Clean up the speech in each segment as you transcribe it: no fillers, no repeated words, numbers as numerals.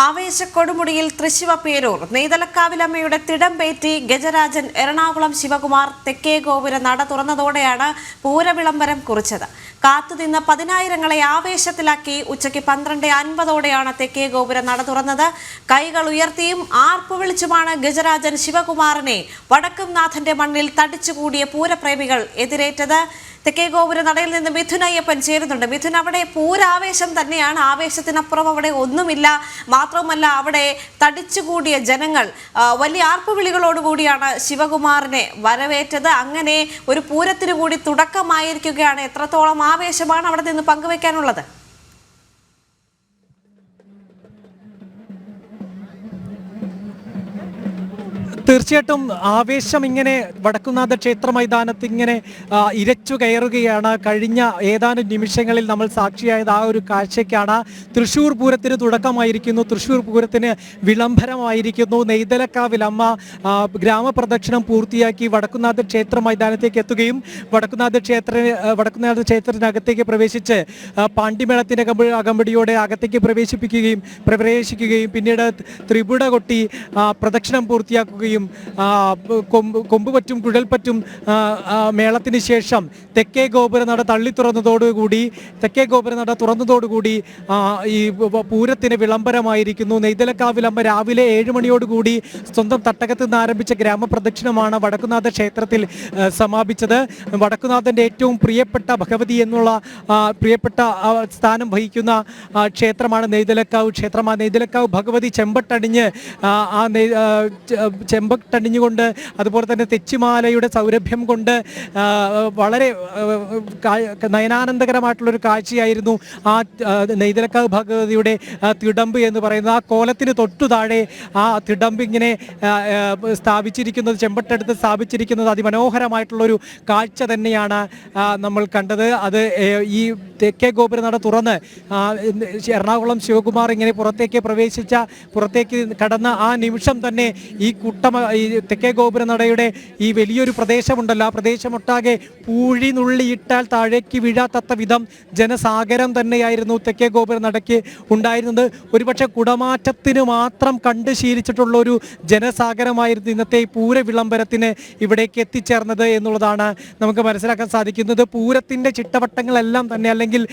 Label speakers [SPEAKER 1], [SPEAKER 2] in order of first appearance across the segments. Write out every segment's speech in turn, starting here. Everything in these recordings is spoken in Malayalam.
[SPEAKER 1] ആവേശക്കൊടുമുടിയിൽ തൃശ്ശിവപേരൂർ നെയ്തലക്കാവിലമ്മയുടെ തിടമ്പേറ്റി ഗജരാജൻ എറണാകുളം ശിവകുമാർ തെക്കേ ഗോപുര നട തുറന്നതോടെയാണ് പൂരവിളംബരം കുറിച്ചത്. കാത്തുനിന്ന് പതിനായിരങ്ങളെ ആവേശത്തിലാക്കി ഉച്ചയ്ക്ക് 12:50 തെക്കേ ഗോപുര നട തുറന്നത്. കൈകൾ ഉയർത്തിയും ആർപ്പു വിളിച്ചുമാണ് ഗജരാജൻ ശിവകുമാറിനെ വടക്കുംനാഥന്റെ മണ്ണിൽ തടിച്ചുകൂടിയ പൂരപ്രേമികൾ എതിരേറ്റത്. തെക്കേ ഗോപുര നടയിൽ നിന്ന് മിഥുൻ അയ്യപ്പൻ ചേരുന്നുണ്ട്. മിഥുൻ, അവിടെ പൂരാവേശം തന്നെയാണ്, ആവേശത്തിനപ്പുറം അവിടെ ഒന്നുമില്ല. മാത്രവുമല്ല, അവിടെ തടിച്ചുകൂടിയ ജനങ്ങൾ വലിയ ആർപ്പുവിളികളോടുകൂടിയാണ് ശിവകുമാറിനെ വരവേറ്റത്. അങ്ങനെ ഒരു പൂരത്തിനു കൂടി തുടക്കമായിരിക്കുകയാണ്. എത്രത്തോളം ആവേശമാണ് അവിടെ നിന്ന് പങ്കുവെക്കാനുള്ളത്?
[SPEAKER 2] തീർച്ചയായിട്ടും ആവേശം ഇങ്ങനെ വടക്കുംനാഥ ക്ഷേത്ര മൈതാനത്ത് ഇങ്ങനെ ഇരച്ചു കയറുകയാണ്. കഴിഞ്ഞ ഏതാനും നിമിഷങ്ങളിൽ നമ്മൾ സാക്ഷിയായത് ആ ഒരു കാഴ്ചയ്ക്കാണ്. തൃശ്ശൂർ പൂരത്തിന് തുടക്കമായിരിക്കുന്നു, തൃശ്ശൂർ പൂരത്തിന് വിളംബരമായിരിക്കുന്നു. നെയ്തലക്കാവിലമ്മ ഗ്രാമപ്രദക്ഷിണം പൂർത്തിയാക്കി വടക്കുംനാഥ ക്ഷേത്ര മൈതാനത്തേക്ക് എത്തുകയും വടക്കുംനാഥ ക്ഷേത്രത്തിനകത്തേക്ക് പ്രവേശിച്ച് പാണ്ടിമേളത്തിൻ്റെ അകമ്പടിയോടെ അകത്തേക്ക് പ്രവേശിക്കുകയും പിന്നീട് ത്രിപുട കൊട്ടി പ്രദക്ഷിണം പൂർത്തിയാക്കുകയും കൊമ്പുപറ്റും കുഴൽപ്പറ്റും മേളത്തിന് ശേഷം തെക്കേ ഗോപുര നട തുറന്നതോടുകൂടി ഈ പൂരത്തിന് വിളംബരമായിരിക്കുന്നു. നെയ്തലക്കാവിലമ്മ രാവിലെ 7 മണിയോടുകൂടി സ്വന്തം തട്ടകത്ത് നിന്ന് ആരംഭിച്ച ഗ്രാമപ്രദക്ഷിണമാണ് വടക്കുംനാഥ ക്ഷേത്രത്തിൽ സമാപിച്ചത്. വടക്കുംനാഥൻ്റെ ഏറ്റവും പ്രിയപ്പെട്ട ഭഗവതി എന്നുള്ള പ്രിയപ്പെട്ട സ്ഥാനം വഹിക്കുന്ന ക്ഷേത്രമാണ് നെയ്തലക്കാവ് ക്ഷേത്രം. ആ നെയ്തലക്കാവ് ഭഗവതി ചെമ്പട്ടണിഞ്ഞുകൊണ്ട് അതുപോലെ തന്നെ തെച്ചിമാലയുടെ സൗരഭ്യം കൊണ്ട് വളരെ നയനാനന്ദകരമായിട്ടുള്ളൊരു കാഴ്ചയായിരുന്നു ആ നെയ്തലക്കാവ് ഭഗവതിയുടെ തിടമ്പ് എന്ന് പറയുന്നത്. ആ കോലത്തിന് തൊട്ടു താഴെ ആ തിടമ്പ് ഇങ്ങനെ സ്ഥാപിച്ചിരിക്കുന്നത്, ചെമ്പട്ടെടുത്ത് സ്ഥാപിച്ചിരിക്കുന്നത് അതിമനോഹരമായിട്ടുള്ളൊരു കാഴ്ച തന്നെയാണ് നമ്മൾ കണ്ടത്. അത് ഈ തെക്കേ ഗോപുര നട തുറന്ന് എറണാകുളം ശിവകുമാർ ഇങ്ങനെ പുറത്തേക്ക് കടന്ന ആ നിമിഷം തന്നെ ഈ തെക്കേ ഗോപുര നടയുടെ ഈ വലിയൊരു പ്രദേശമുണ്ടല്ലോ, ആ പ്രദേശമൊട്ടാകെ പൂഴിനുള്ളിയിട്ടാൽ താഴേക്ക് വീഴാത്തത്ത വിധം ജനസാഗരം തന്നെയായിരുന്നു തെക്കേ ഗോപുര നടയ്ക്ക് ഉണ്ടായിരുന്നത്. ഒരുപക്ഷെ കുടമാറ്റത്തിന് മാത്രം കണ്ട് ശീലിച്ചിട്ടുള്ള ഒരു ജനസാഗരമായിരുന്നു ഇന്നത്തെ ഈ പൂര വിളംബരത്തിന് ഇവിടേക്ക് എത്തിച്ചേർന്നത് എന്നുള്ളതാണ് നമുക്ക് മനസ്സിലാക്കാൻ സാധിക്കുന്നത്. പൂരത്തിൻ്റെ ചിട്ടവട്ടങ്ങളെല്ലാം തന്നെ, അല്ലെങ്കിൽ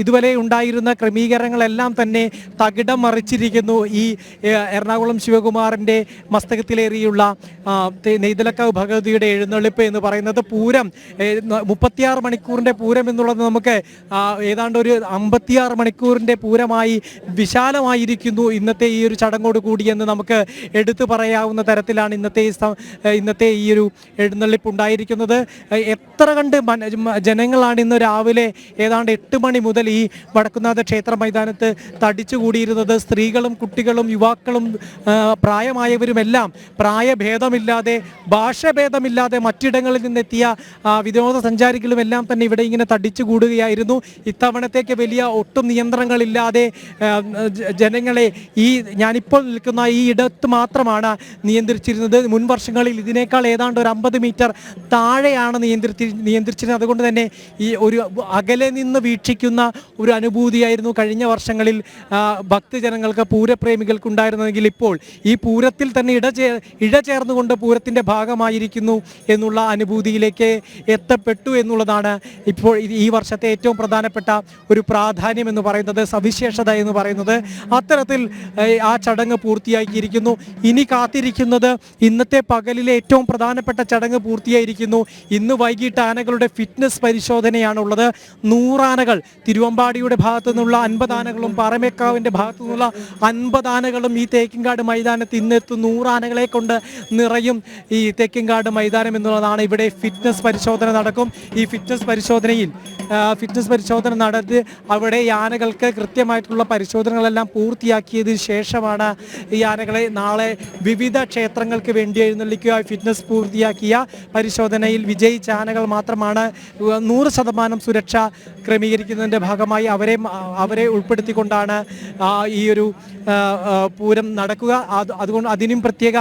[SPEAKER 2] ഇതുവരെ ഉണ്ടായിരുന്ന ക്രമീകരണങ്ങളെല്ലാം തന്നെ തകിടം മറിച്ചിരിക്കുന്നു. ഈ എറണാകുളം ശിവകുമാറിൻ്റെ മസ്തകത്തിലേറിയുള്ള നെയ്തലക്കാവ് ഭഗവതിയുടെ എഴുന്നള്ളിപ്പ് എന്ന് പറയുന്നത് പൂരം 36 മണിക്കൂറിൻ്റെ പൂരം എന്നുള്ളത് നമുക്ക് ഏതാണ്ട് ഒരു 56 മണിക്കൂറിൻ്റെ പൂരമായി വിശാലമായിരിക്കുന്നു ഇന്നത്തെ ഈ ഒരു ചടങ്ങോട് കൂടിയെന്ന് നമുക്ക് എടുത്തു പറയാവുന്ന തരത്തിലാണ് ഇന്നത്തെ ഈ ഒരു എഴുന്നള്ളിപ്പ് ഉണ്ടായിരിക്കുന്നത്. എത്ര കണ്ട് ജനങ്ങളാണ് ഇന്ന് രാവിലെ ഏതാണ്ട് 8 മണി മുതൽ ഈ വടക്കുംനാഥ ക്ഷേത്ര മൈതാനത്ത് തടിച്ചുകൂടിയിരുന്നത്. സ്ത്രീകളും കുട്ടികളും യുവാക്കളും പ്രായമായവരുമെല്ലാം പ്രായഭേദമില്ലാതെ ഭാഷഭേദമില്ലാതെ മറ്റിടങ്ങളിൽ നിന്നെത്തിയ വിനോദസഞ്ചാരികളും എല്ലാം തന്നെ ഇവിടെ ഇങ്ങനെ തടിച്ചു കൂടുകയായിരുന്നു. ഇത്തവണത്തേക്ക് വലിയ ഒട്ടും നിയന്ത്രണങ്ങളില്ലാതെ ജനങ്ങളെ ഞാനിപ്പോൾ നിൽക്കുന്ന ഈ ഇടത്ത് മാത്രമാണ് നിയന്ത്രിച്ചിരുന്നത്. മുൻ വർഷങ്ങളിൽ ഇതിനേക്കാൾ ഏതാണ്ട് ഒരു 50 മീറ്റർ താഴെയാണ് നിയന്ത്രിച്ചിരുന്നത്. അതുകൊണ്ട് തന്നെ ഈ ഒരു അകലെ നിന്ന് വീക്ഷിക്കുന്ന ഒരു അനുഭൂതിയായിരുന്നു കഴിഞ്ഞ വർഷങ്ങളിൽ ഭക്തജനങ്ങൾക്ക്, പൂരപ്രേമികൾക്ക് ഉണ്ടായിരുന്നെങ്കിൽ ഇപ്പോൾ ഈ പൂരത്തിൽ തന്നെ ഇഴചേർന്നുകൊണ്ട് പൂരത്തിൻ്റെ ഭാഗമായിരിക്കുന്നു എന്നുള്ള അനുഭൂതിയിലേക്ക് എത്തപ്പെട്ടു എന്നുള്ളതാണ് ഇപ്പോൾ ഈ വർഷത്തെ ഏറ്റവും പ്രധാനപ്പെട്ട ഒരു പ്രാധാന്യം എന്ന് പറയുന്നത്, സവിശേഷത എന്ന് പറയുന്നത്. അത്തരത്തിൽ ആ ചടങ്ങ് പൂർത്തിയാക്കിയിരിക്കുന്നു. ഇനി കാത്തിരിക്കുന്നത് ഇന്നത്തെ പകലിലെ ഏറ്റവും പ്രധാനപ്പെട്ട ചടങ്ങ് പൂർത്തിയായിരിക്കുന്നു. ഇന്ന് വൈകിട്ട് ആനകളുടെ ഫിറ്റ്നസ് പരിശോധനയാണുള്ളത്. 100 ആനകൾ, തിരുവമ്പാടിയുടെ ഭാഗത്തു നിന്നുള്ള 50 ആനകളും പാറമേക്കാവിൻ്റെ ഭാഗത്തു നിന്നുള്ള 50 ആനകളും ഈ തേക്കിൻകാട് മൈതാനത്ത് ഇന്നെത്തും. 100 ആനകളെ കൊണ്ട് നിറയും ഈ തേക്കിൻകാട് മൈതാനം എന്നുള്ളതാണ്. ഇവിടെ ഫിറ്റ്നസ് പരിശോധന നടക്കും. ഈ ഫിറ്റ്നസ് പരിശോധന നടത്തി അവിടെ ഈ ആനകൾക്ക് കൃത്യമായിട്ടുള്ള പരിശോധനകളെല്ലാം പൂർത്തിയാക്കിയതിന് ശേഷമാണ് ഈ ആനകളെ നാളെ വിവിധ ക്ഷേത്രങ്ങൾക്ക് വേണ്ടി എഴുന്നള്ളിക്കുക. ഫിറ്റ്നസ് പൂർത്തിയാക്കിയ പരിശോധനയിൽ വിജയിച്ച ആനകൾ മാത്രമാണ് 100% സുരക്ഷ ക്രമീകരിക്കുന്നതിൻ്റെ ഭാഗമായി അവരെ ഉൾപ്പെടുത്തിക്കൊണ്ടാണ് ഈ ഒരു പൂരം നടക്കുക. അതുകൊണ്ട് അതിനും പ്രത്യേക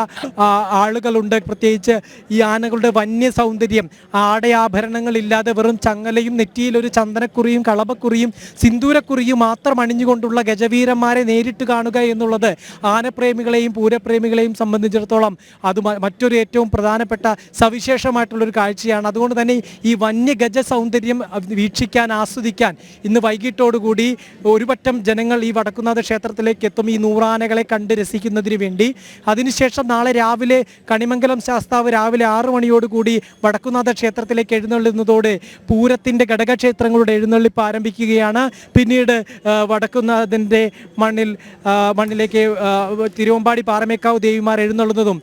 [SPEAKER 2] ആളുകളുണ്ട്. പ്രത്യേകിച്ച് ഈ ആനകളുടെ വന്യ സൗന്ദര്യം, ആടയാഭരണങ്ങളില്ലാതെ വെറും ചങ്ങലയും നെറ്റിയിലൊരു ചന്ദനക്കുറിയും കളഭക്കുറിയും സിന്ദൂരക്കുറിയും മാത്രം അണിഞ്ഞുകൊണ്ടുള്ള ഗജവീരന്മാരെ നേരിട്ട് കാണുക എന്നുള്ളത് ആനപ്രേമികളെയും പൂരപ്രേമികളെയും സംബന്ധിച്ചിടത്തോളം അത് മറ്റൊരു ഏറ്റവും പ്രധാനപ്പെട്ട സവിശേഷമായിട്ടുള്ളൊരു കാഴ്ചയാണ്. അതുകൊണ്ട് തന്നെ ഈ വന്യഗജ സൗന്ദര്യം വീക്ഷിക്കാൻ, ആസ്വദിക്കാൻ ഇന്ന് വൈകിട്ടോടുകൂടി ഒരു പറ്റം ജനങ്ങൾ ഈ വടക്കുന്നാഥ ക്ഷേത്രത്തിലേക്ക് എത്തും, ഈ നൂറാനകളെ കണ്ട് രസിക്കുന്നതിന് വേണ്ടി. അതിനുശേഷം നാളെ രാവിലെ കണിമംഗലം ശാസ്താവ് രാവിലെ 6 മണിയോടുകൂടി വടക്കുന്നാഥ ക്ഷേത്രത്തിലേക്ക് എഴുന്നള്ളുന്നതോടെ പൂരത്തിൻ്റെ ഘടകക്ഷേത്രങ്ങളുടെ എഴുന്നള്ളിപ്പ് ആരംഭിക്കുകയാണ്. പിന്നീട് വടക്കുന്നാഥൻ്റെ മണ്ണിലേക്ക് തിരുവമ്പാടി പാറമേക്കാവ് ദേവിമാർ എഴുന്നള്ളുന്നതും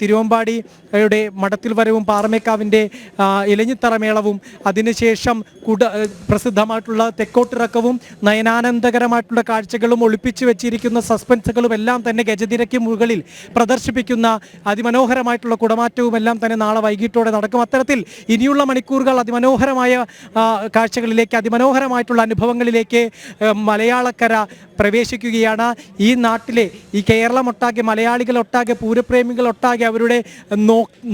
[SPEAKER 2] തിരുവമ്പാടിയുടെ മഠത്തിൽ വരവും പാറമേക്കാവിൻ്റെ ഇലഞ്ഞിത്തറമേളവും അതിനുശേഷം പ്രസിദ്ധമായിട്ടുള്ള തെക്കോട്ടിറക്കവും നയനാനന്ദകരമായിട്ടുള്ള കാഴ്ചകളും ഒളിപ്പിച്ചു വെച്ചിരിക്കുന്ന സസ്പെൻസുകളും എല്ലാം തന്നെ ഗജതിരയ്ക്ക് മുകളിൽ പ്രദർശിപ്പിക്കുന്ന അതിമനോഹരമായിട്ടുള്ള കുടമാറ്റവും എല്ലാം തന്നെ നാളെ വൈകിട്ടോടെ നടക്കും. അത്തരത്തിൽ ഇനിയുള്ള മണിക്കൂറുകൾ അതിമനോഹരമായ കാഴ്ചകളിലേക്ക്, അതിമനോഹരമായിട്ടുള്ള അനുഭവങ്ങളിലേക്ക് മലയാളക്കര പ്രവേശിക്കുകയാണ്. ഈ നാട്ടിലെ, ഈ കേരളമൊട്ടാകെ, മലയാളികളൊട്ടാകെ, പൂരപ്രേമികളൊട്ടാകെ അവരുടെ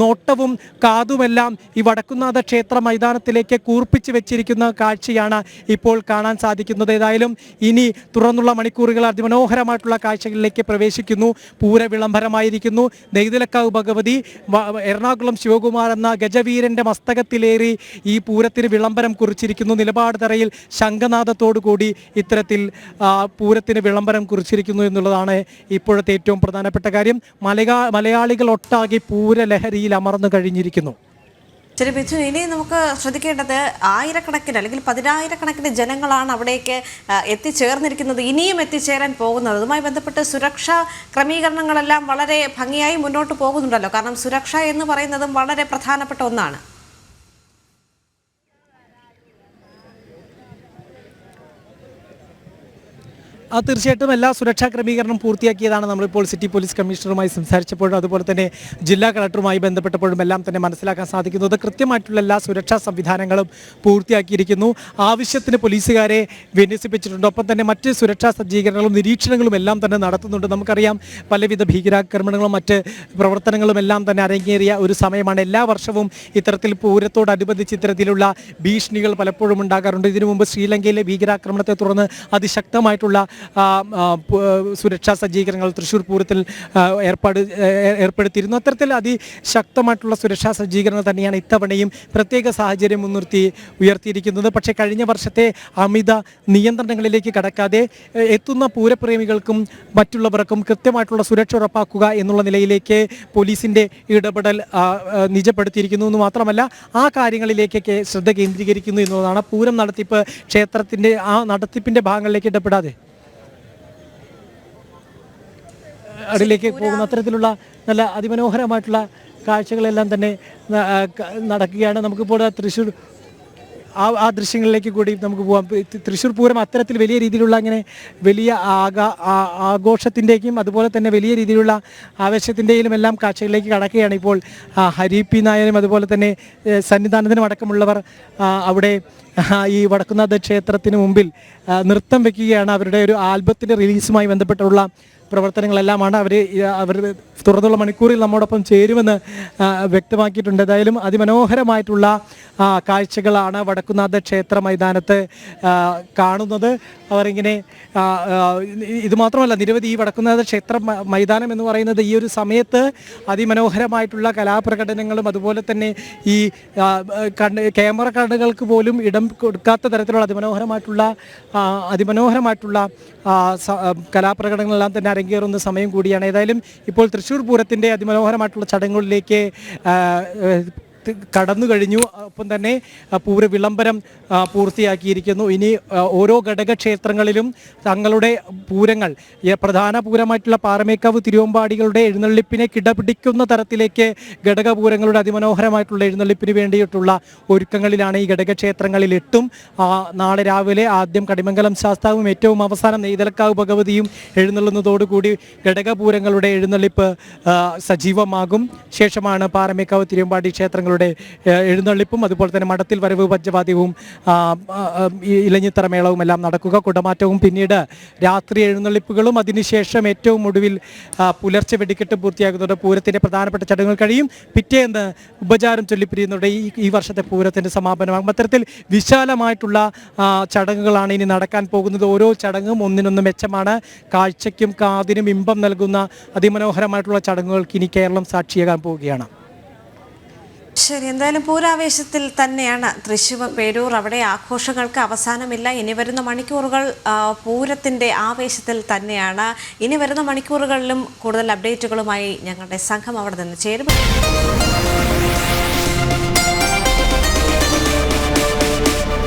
[SPEAKER 2] നോട്ടവും കാതുമെല്ലാം ഈ വടക്കുന്നാഥ ക്ഷേത്ര മൈതാനത്തിലേക്ക് കൂർപ്പിച്ച് വെച്ചിരിക്കുന്ന കാഴ്ചയാണ് ഇപ്പോൾ കാണാൻ സാധിക്കുന്നത്. ഏതായാലും ഇനി തുറന്നുള്ള മണിക്കൂറുകൾ അതിമനോഹരമായിട്ടുള്ള കാഴ്ചകളിലേക്ക് പ്രവേശിക്കുന്നു. പൂര വിളംബരമായിരിക്കുന്നു. നെയ്തലക്കാവ് ഭഗവതി എറണാകുളം ശിവകുമാർ എന്ന ഗജവീരൻ്റെ മസ്തകത്തിലേറി ഈ പൂരത്തിന് വിളംബരം കുറിച്ചിരിക്കുന്നു. നിലപാട് തറയിൽ ശംഖനാദത്തോടുകൂടി ഇത്തരത്തിൽ പൂരത്തിന് വിളംബരം കുറിച്ചിരിക്കുന്നു എന്നുള്ളതാണ് ഇപ്പോഴത്തെ ഏറ്റവും പ്രധാനപ്പെട്ട കാര്യം. മലയാളികൾ ഒട്ടാകെ പൂരലഹരിയിൽ അമർന്നു കഴിഞ്ഞിരിക്കുന്നു.
[SPEAKER 1] ശരി ബിജു, ഇനി നമുക്ക് ശ്രദ്ധിക്കേണ്ടത് ആയിരക്കണക്കിന് അല്ലെങ്കിൽ 10,000-കണക്കിന് ജനങ്ങളാണ് അവിടേക്ക് എത്തിച്ചേർന്നിരിക്കുന്നത്, ഇനിയും എത്തിച്ചേരാൻ പോകുന്നത്. അതുമായി ബന്ധപ്പെട്ട് സുരക്ഷാ ക്രമീകരണങ്ങളെല്ലാം വളരെ ഭംഗിയായി മുന്നോട്ട് പോകുന്നുണ്ടല്ലോ. കാരണം സുരക്ഷ എന്ന് പറയുന്നതും വളരെ പ്രധാനപ്പെട്ട ഒന്നാണ്.
[SPEAKER 2] തീർച്ചയായിട്ടും എല്ലാ സുരക്ഷാ ക്രമീകരണം പൂർത്തിയാക്കിയതാണ് നമ്മളിപ്പോൾ സിറ്റി പോലീസ് കമ്മീഷണറുമായി സംസാരിച്ചപ്പോഴും അതുപോലെ തന്നെ ജില്ലാ കളക്ടറുമായി ബന്ധപ്പെട്ടപ്പോഴും എല്ലാം തന്നെ മനസ്സിലാക്കാൻ സാധിക്കുന്നത് കൃത്യമായിട്ടുള്ള എല്ലാ സുരക്ഷാ സംവിധാനങ്ങളും പൂർത്തിയാക്കിയിരിക്കുന്നു. ആവശ്യത്തിന് പോലീസുകാരെ വിന്യസിപ്പിച്ചിട്ടുണ്ട്. ഒപ്പം തന്നെ മറ്റ് സുരക്ഷാ സജ്ജീകരണങ്ങളും നിരീക്ഷണങ്ങളും എല്ലാം തന്നെ നടത്തുന്നുണ്ട്. നമുക്കറിയാം പലവിധ ഭീകരാക്രമണങ്ങളും മറ്റ് പ്രവർത്തനങ്ങളും എല്ലാം തന്നെ അരങ്ങേറിയ ഒരു സമയമാണ്. എല്ലാ വർഷവും ഇത്തരത്തിൽ പൂരത്തോടനുബന്ധിച്ച് ഇത്തരത്തിലുള്ള ഭീഷണികൾ പലപ്പോഴും ഉണ്ടാകാറുണ്ട്. ഇതിനു മുമ്പ് ശ്രീലങ്കയിലെ ഭീകരാക്രമണത്തെ തുടർന്ന് അതിശക്തമായിട്ടുള്ള സുരക്ഷാ സജ്ജീകരണങ്ങൾ തൃശ്ശൂർ പൂരത്തിൽ ഏർപ്പെടുത്തിയിരുന്നു. അത്തരത്തിൽ അതിശക്തമായിട്ടുള്ള സുരക്ഷാ സജ്ജീകരണം തന്നെയാണ് ഇത്തവണയും പ്രത്യേക സാഹചര്യം മുൻനിർത്തി ഉയർത്തിയിരിക്കുന്നത്. പക്ഷേ കഴിഞ്ഞ വർഷത്തെ അമിത നിയന്ത്രണങ്ങളിലേക്ക് കടക്കാതെ എത്തുന്ന പൂരപ്രേമികൾക്കും മറ്റുള്ളവർക്കും കൃത്യമായിട്ടുള്ള സുരക്ഷ ഉറപ്പാക്കുക എന്നുള്ള നിലയിലേക്ക് പോലീസിൻ്റെ ഇടപെടൽ നിജപ്പെടുത്തിയിരിക്കുന്നു എന്ന് മാത്രമല്ല ആ കാര്യങ്ങളിലേക്കൊക്കെ ശ്രദ്ധ കേന്ദ്രീകരിക്കുന്നു എന്നുള്ളതാണ്. പൂരം നടത്തിപ്പ് ക്ഷേത്രത്തിൻ്റെ ആ നടത്തിപ്പിൻ്റെ ഭാഗങ്ങളിലേക്ക് ഇടപെടാതെ അതിലേക്ക് പോകുന്ന അത്തരത്തിലുള്ള നല്ല അതിമനോഹരമായിട്ടുള്ള കാഴ്ചകളെല്ലാം തന്നെ നടക്കുകയാണ്. നമുക്കിപ്പോൾ തൃശ്ശൂർ ആ ദൃശ്യങ്ങളിലേക്ക് കൂടി നമുക്ക് പോകാം. തൃശ്ശൂർ പൂരം അത്തരത്തിൽ വലിയ രീതിയിലുള്ള അങ്ങനെ വലിയ ആഘോഷത്തിൻ്റെയും അതുപോലെ തന്നെ വലിയ രീതിയിലുള്ള ആവേശത്തിൻ്റെയും എല്ലാം കാഴ്ചകളിലേക്ക് കടക്കുകയാണ്. ഇപ്പോൾ ഹരി പി നായരും അതുപോലെ തന്നെ സന്നിധാനത്തിനും അടക്കമുള്ളവർ അവിടെ ഈ വടക്കുന്നാഥ ക്ഷേത്രത്തിന് മുമ്പിൽ നൃത്തം വയ്ക്കുകയാണ്. അവരുടെ ഒരു ആൽബത്തിൻ്റെ റിലീസുമായി ബന്ധപ്പെട്ടുള്ള പ്രവർത്തനങ്ങളെല്ലാമാണ് അവർ തുറന്നുള്ള മണിക്കൂറിൽ നമ്മോടൊപ്പം ചേരുമെന്ന് വ്യക്തമാക്കിയിട്ടുണ്ട്. ഏതായാലും അതിമനോഹരമായിട്ടുള്ള കാഴ്ചകളാണ് വടക്കുന്നാഥ ക്ഷേത്ര മൈതാനത്ത് കാണുന്നത്. അവരിങ്ങനെ ഇതുമാത്രമല്ല, നിരവധി ഈ വടക്കുന്നാഥ ക്ഷേത്ര മൈതാനം എന്ന് പറയുന്നത് ഈ ഒരു സമയത്ത് അതിമനോഹരമായിട്ടുള്ള കലാപ്രകടനങ്ങളും അതുപോലെ തന്നെ ഈ ക്യാമറ കണ്ണുകൾക്ക് പോലും ഇടം കൊടുക്കാത്ത തരത്തിലുള്ള അതിമനോഹരമായിട്ടുള്ള കലാപ്രകടനങ്ങളെല്ലാം തന്നെ അരങ്ങേറുന്ന സമയം കൂടിയാണ്. ഏതായാലും ഇപ്പോൾ തൃശ്ശൂർ പൂരത്തിൻ്റെ അതിമനോഹരമായിട്ടുള്ള ചടങ്ങുകളിലേക്ക് കടന്നു കഴിഞ്ഞു. ഒപ്പം തന്നെ പൂര വിളംബരം പൂർത്തിയാക്കിയിരിക്കുന്നു. ഇനി ഓരോ ഘടകക്ഷേത്രങ്ങളിലും തങ്ങളുടെ പൂരങ്ങൾ, പ്രധാന പൂരമായിട്ടുള്ള പാറമേക്കാവ് തിരുവമ്പാടികളുടെ എഴുന്നള്ളിപ്പിനെ കിടപിടിക്കുന്ന തരത്തിലേക്ക് ഘടകപൂരങ്ങളുടെ അതിമനോഹരമായിട്ടുള്ള എഴുന്നള്ളിപ്പിന് വേണ്ടിയിട്ടുള്ള ഒരുക്കങ്ങളിലാണ് ഈ ഘടകക്ഷേത്രങ്ങളിൽ 8ഉം. നാളെ രാവിലെ ആദ്യം കണിമംഗലം ശാസ്താവും ഏറ്റവും അവസാനം നെയ്തലക്കാവ് ഭഗവതിയും എഴുന്നള്ളുന്നതോടുകൂടി ഘടകപൂരങ്ങളുടെ എഴുന്നള്ളിപ്പ് സജീവമാകും. ശേഷമാണ് പാറമേക്കാവ് തിരുവമ്പാടി ക്ഷേത്രങ്ങളുടെ ദേവതകളുടെ എഴുന്നള്ളിപ്പും അതുപോലെ തന്നെ മഠത്തിൽ വരവ് പഞ്ചവാദ്യവും ഇലഞ്ഞിത്തറ മേളവും എല്ലാം നടക്കുക. കുടമാറ്റവും പിന്നീട് രാത്രി എഴുന്നള്ളിപ്പുകളും അതിനുശേഷം ഏറ്റവും ഒടുവിൽ പുലർച്ചെ വെടിക്കെട്ടും പൂർത്തിയാകുന്നുണ്ട്. പൂരത്തിൻ്റെ പ്രധാനപ്പെട്ട ചടങ്ങുകൾ കഴിയും. പിറ്റേന്ന് ഉപചാരം ചൊല്ലിപ്പിരിയുന്നതോടെ ഈ വർഷത്തെ പൂരത്തിൻ്റെ സമാപനമാകും. അത്തരത്തിൽ വിശാലമായിട്ടുള്ള ചടങ്ങുകളാണ് ഇനി നടക്കാൻ പോകുന്നത്. ഓരോ ചടങ്ങും ഒന്നിനൊന്ന് മെച്ചമാണ്. കാഴ്ചയ്ക്കും കാതിനും ഇമ്പം നൽകുന്ന അതിമനോഹരമായിട്ടുള്ള ചടങ്ങുകൾക്ക് ഇനി കേരളം സാക്ഷിയാകാൻ പോവുകയാണ്.
[SPEAKER 1] ശരി, എന്തായാലും പൂരാവേശത്തിൽ തന്നെയാണ് തൃശ്ശൂർ പേരൂർ. അവിടെ ആഘോഷങ്ങൾക്ക് അവസാനമില്ല. ഇനി വരുന്ന മണിക്കൂറുകൾ പൂരത്തിൻ്റെ ആവേശത്തിൽ തന്നെയാണ്. ഇനി വരുന്ന മണിക്കൂറുകളിലും കൂടുതൽ അപ്ഡേറ്റുകളുമായി ഞങ്ങളുടെ സംഘം അവിടെ നിന്ന് ചേരും.